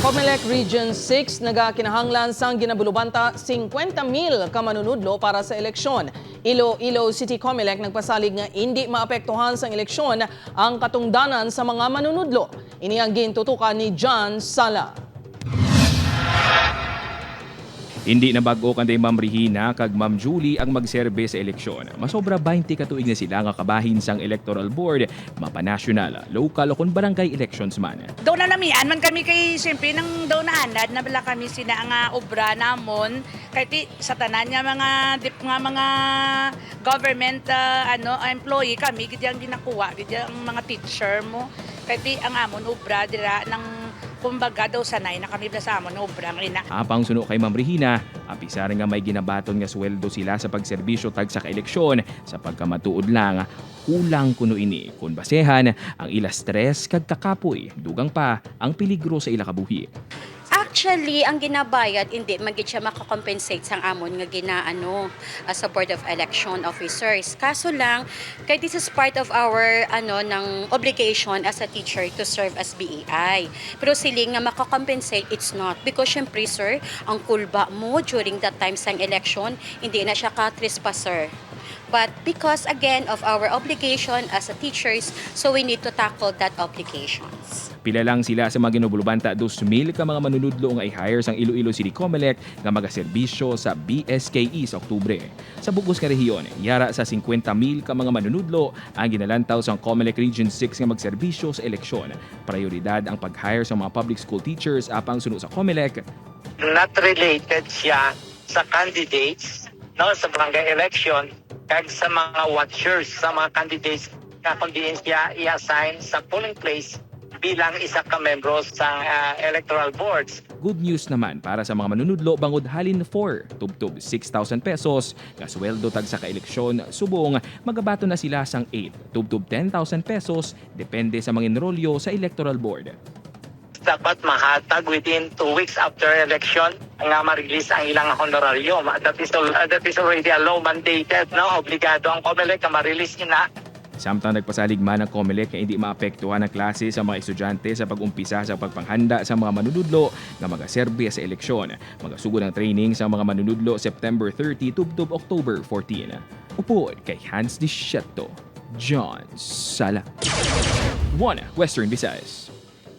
Comelec Region 6 nagakinahanglan sang ginabulubanta 50,000 ka manunudlo para sa eleksyon. Iloilo City Comelec nagpasalig nga hindi maapektuhan sang eleksyon ang katungdanan sa mga manunudlo. Ini ang gintutukan ni John Sala. Hindi na bago kanday Ma'am Regina kag Ma'am Julie ang magserbe sa eleksyon. Masobra 20 katuig na sila nga kabahin sang electoral board, mapa-national, local o kun barangay elections man. Daw na namian man kami kay siyempre nang daw na anad na bala kami sina nga obra namon kay ti sa tanan nga mga government employee kami gid ang ginakuha gid ang mga teacher mo kay ti ang amon obra dira nang kumbaga daw sanay na kami sa amon obra ina. Apang suno kay Ma'am Regina, apisar nga may ginabaton nga sweldo sila sa pagserbisyo tag sa kaeleksyon sa pagkamatuod lang kulang kuno ini kun basehan ang ila stress kag kakapoy dugang pa ang peligro sa ila kabuhi. Actually, ang ginabayad, hindi magid siya makakompensate sang amon nga ginaano as a Board of Election Officers. Kaso lang, kay this is part of our ng obligation as a teacher to serve as BEI. Pero siling nga makakompensate, it's not. Because syempre, sir, ang kulba mo during that time sang election, hindi na siya ka-trespasser. But because again of our obligation as a teachers, so we need to tackle that obligations. Pila lang sila sa mga ginubulubanta 2,000 ka mga manunudlo nga i-hire sang Iloilo City Comelec nga magaserbisyo sa BSKE sa Oktubre. Sa bugos nga rehiyon, yara sa 50,000 ka mga manunudlo ang ginalantaw sang Comelec Region 6 nga magserbisyo sa eleksyon. Prioridad ang pag-hire sa mga public school teachers apang suno sa Comelec. Not related siya sa candidates sa barangay election kag sa mga watchers sa mga candidates na kundi siya i-assign sa polling place bilang isa ka membro sa electoral boards. Good news naman para sa mga manunudlo bangod halin 4, tubtub 6,000 pesos, kasweldo tag sa kaeleksyon, subong magabato na sila sang 8, tubtub 10,000 pesos, depende sa mga enrolyo sa electoral board. Dapat mahatag within 2 weeks after election nga ma-release ang ilang honorarium. That is already a law mandated, no? Obligado ang COMELEC na ma-release na. Samtang nagpasalig man ang Comelec na hindi maapektuhan ang klase sa mga estudyante sa pag-umpisa sa pagpanghanda sa mga manunudlo nga magaserbe sa eleksyon. Magasugod ang training sa mga manunudlo September 30 tubtob October 14. Upod kay Hans Dischetto, John Sala. 1 Western Visayas.